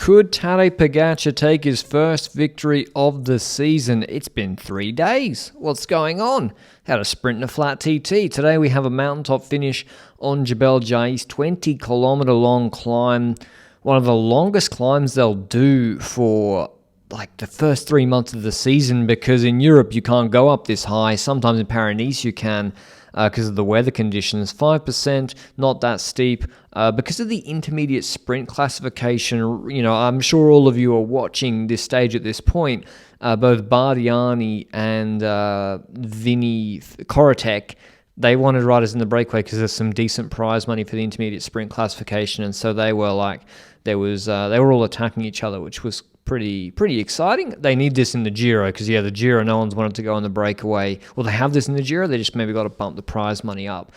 Could Tadej Pogacar take his first victory of the season? It's been 3 days. What's going on? Had a sprint and a flat TT. Today we have a mountaintop finish on Jebel Jais, 20-kilometer long climb. One of the longest climbs they'll do for like the first 3 months of the season, because in Europe you can't go up this high. Sometimes in Paris you can, because of the weather conditions. 5%, not that steep. Because of the intermediate sprint classification, I'm sure all of you are watching this stage at this point. Both Bardiani and Vinny Korotek, they wanted riders in the breakaway because there's some decent prize money for the intermediate sprint classification, and so they were they were all attacking each other, which was pretty exciting. They need this in the Giro because, the Giro, no one's wanted to go on the breakaway. Well, they have this in the Giro. They just maybe got to bump the prize money up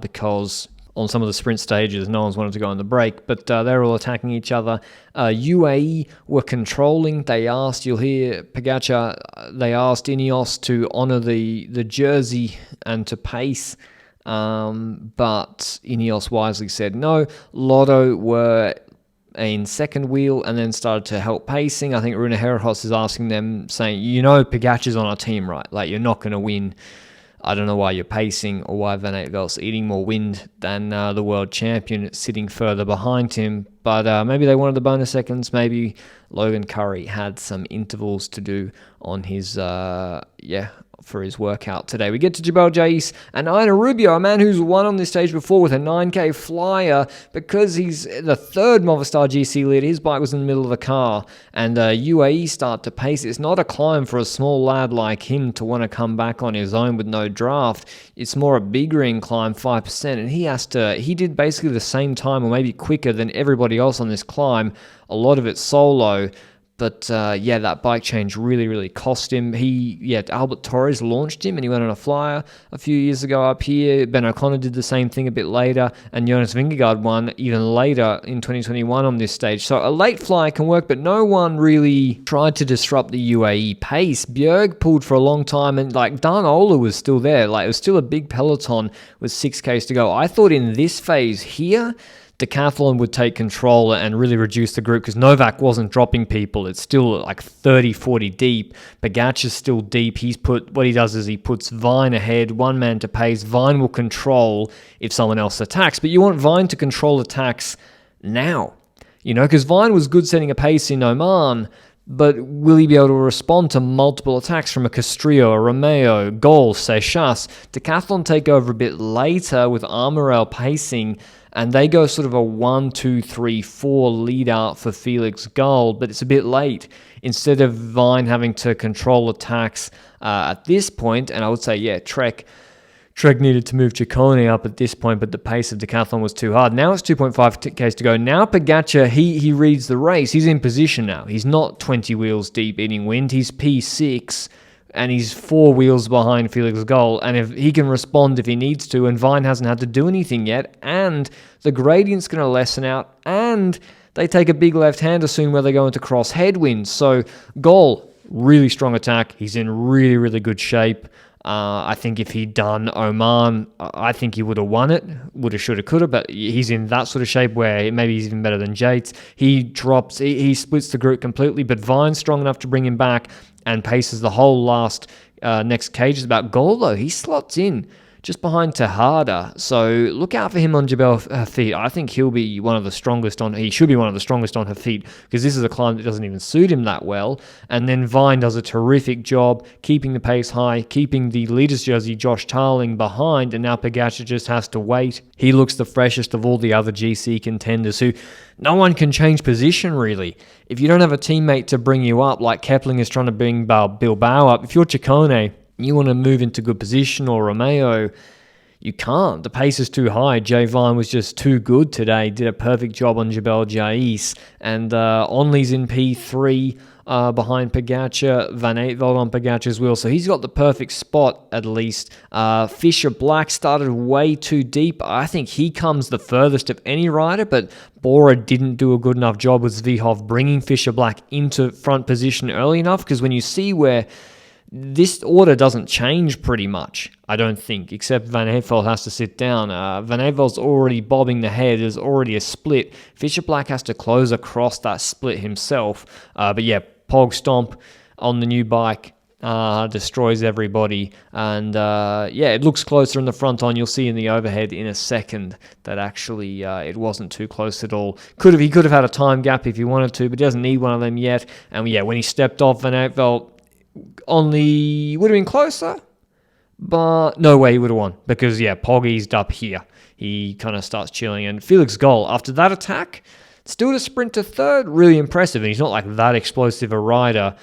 because on some of the sprint stages, no one's wanted to go on the break. But they're all attacking each other. UAE were controlling. They asked, you'll hear Pogacar, they asked Ineos to honour the jersey and to pace. But Ineos wisely said no. Lotto were in second wheel and then started to help pacing. I think Rune Herhos is asking them, saying, Pogacar's on our team, right? Like, you're not going to win. I don't know why you're pacing or why Van Aertveld's eating more wind than the world champion sitting further behind him. But maybe they wanted the bonus seconds. Maybe Logan Curry had some intervals to do on his, for his workout today. We get to Jebel Jais and Ian Rubio, a man who's won on this stage before with a 9K flyer, because he's the third Movistar GC leader. His bike was in the middle of the car, and UAE start to pace. It's not a climb for a small lad like him to want to come back on his own with no draft. It's more a big ring climb, 5%, and he did basically the same time or maybe quicker than everybody else on this climb. A lot of it solo. But that bike change really cost him. Albert Torres launched him and he went on a flyer a few years ago up here. Ben O'Connor did the same thing a bit later, and Jonas Vingegaard won even later in 2021 on this stage. So a late flyer can work, but no one really tried to disrupt the UAE pace. Bjerg pulled for a long time, and Dan Ola was still there. It was still a big peloton with 6Ks to go. I thought in this phase here, Decathlon would take control and really reduce the group, because Novak wasn't dropping people. It's still 30, 40 deep. Pogacar's still deep. What he does is he puts Vine ahead, one man to pace. Vine will control if someone else attacks, but you want Vine to control attacks now, because Vine was good setting a pace in Oman, but will he be able to respond to multiple attacks from a Castrillo, a Romeo, Gall, Seixas? Decathlon take over a bit later with Armorel pacing, and they go sort of a 1, 2, 3, 4 lead out for Felix Gall, but it's a bit late. Instead of Vine having to control attacks at this point, and I would say, Trek needed to move Ciccone up at this point, but the pace of Decathlon was too hard. Now it's 2.5 Ks to go. Now Pogacar, he reads the race. He's in position now. He's not 20 wheels deep eating wind. He's P6, and he's 4 wheels behind Felix Gall. And if he can respond if he needs to, and Vine hasn't had to do anything yet, and the gradient's going to lessen out, and they take a big left-hander soon where they go into cross headwinds. So Gall, really strong attack. He's in really good shape. I think if he'd done Oman, I think he would have won it. Woulda, shoulda, coulda, but he's in that sort of shape where maybe he's even better than Yates. He splits the group completely, but Vine's strong enough to bring him back and paces the whole last next cage. Is about Gall, though. He slots in just behind Tejada. So look out for him on Jebel Jais. I think he'll be one of the strongest he should be one of the strongest on Jais, because this is a climb that doesn't even suit him that well. And then Vine does a terrific job keeping the pace high, keeping the leader's jersey, Josh Tarling, behind, and now Pogacar just has to wait. He looks the freshest of all the other GC contenders, who no one can change position, really. If you don't have a teammate to bring you up, like Kepling is trying to bring Bilbao up, if you're Ciccone, you want to move into good position, or Romeo, you can't. The pace is too high. Jay Vine was just too good today. Did a perfect job on Jebel Jais. And Onley's in P3 behind Pogacar. Van Aertveld on Pogacar's wheel. So he's got the perfect spot, at least. Fisher Black started way too deep. I think he comes the furthest of any rider, but Bora didn't do a good enough job with Zvihov bringing Fisher Black into front position early enough, because when you see where this order doesn't change pretty much, I don't think, except Van Evelt has to sit down. Van Evelt's already bobbing the head. There's already a split. Fisher Black has to close across that split himself. But yeah, Pog Stomp on the new bike destroys everybody. And yeah, it looks closer in the front on. You'll see in the overhead in a second that actually it wasn't too close at all. He could have had a time gap if he wanted to, but he doesn't need one of them yet. And yeah, when he stepped off, Van Evelt would have been closer, but no way he would have won, because yeah, Pog eased up here. He kind of starts chilling, and Felix Gall, after that attack, still to sprint to third, really impressive, and he's not like that explosive a rider,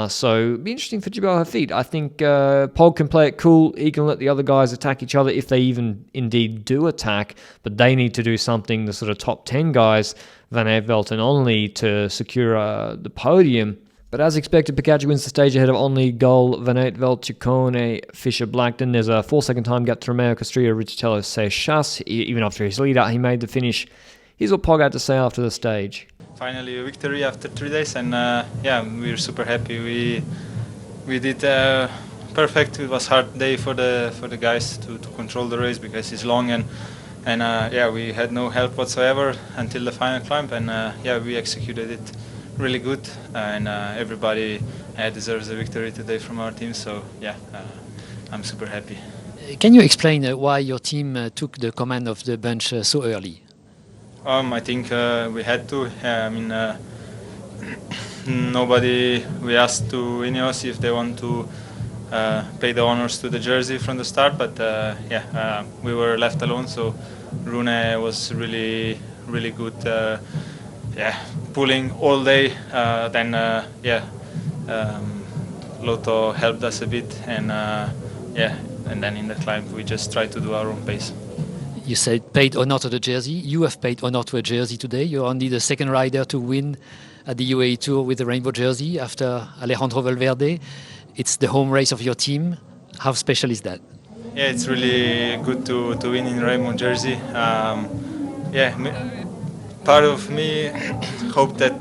so it'd be interesting for Jebel Jais. I think Pog can play it cool. He can let the other guys attack each other if they even indeed do attack, but they need to do something, the sort of top 10 guys, Van Evelt and Only, to secure the podium. But as expected, Pogacar wins the stage ahead of Only, Gall, Van Evelt, Ciccone, Fisher Black. Then there's a 4-second time gap to Romeo Castrillo, Richatello, Seixas. Even after his lead out, he made the finish. Here's what Pog had to say after the stage. Finally a victory after 3 days, and yeah, we're super happy. We did perfect. It was a hard day for the guys to control the race because it's long, and yeah, we had no help whatsoever until the final climb, and yeah, we executed it really good, and everybody deserves a victory today from our team, so yeah, I'm super happy. Can you explain why your team took the command of the bunch so early? I think we had to. I mean, we asked to Ineos if they want to pay the honors to the jersey from the start, but yeah, we were left alone, so Rune was really good. Yeah, pulling all day. Then yeah, Lotto helped us a bit, and yeah, and then in the climb we just tried to do our own pace. You said paid honor to the jersey. You have paid honor to a jersey today. You're only the second rider to win at the UAE Tour with the rainbow jersey after Alejandro Valverde. It's the home race of your team. How special is that? Yeah, it's really good to win in rainbow jersey. Yeah. Part of me hoped that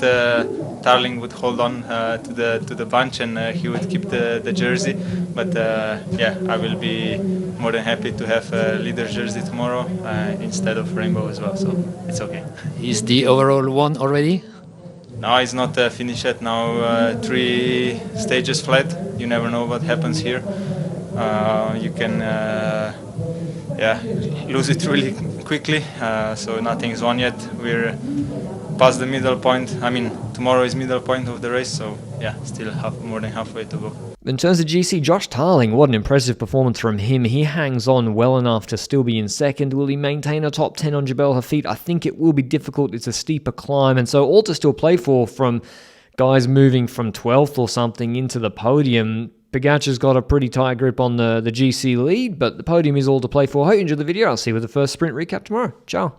Tarling would hold on to the bunch and he would keep the jersey, but yeah, I will be more than happy to have a leader's jersey tomorrow instead of rainbow as well, so it's okay. Is the overall won already? No, it's not finished yet. Now 3 stages flat. You never know what happens here. You can yeah, lose it really quickly, so nothing's won yet. We're past the middle point. I mean, tomorrow is middle point of the race, so yeah, still more than halfway to go. In terms of GC, Josh Tarling, what an impressive performance from him. He hangs on well enough to still be in second. Will he maintain a top 10 on Jebel Jais? I think it will be difficult. It's a steeper climb, and so all to still play for from guys moving from 12th or something into the podium. Pogacar's got a pretty tight grip on the GC lead, but the podium is all to play for. Hope you enjoyed the video. I'll see you with the first sprint recap tomorrow. Ciao.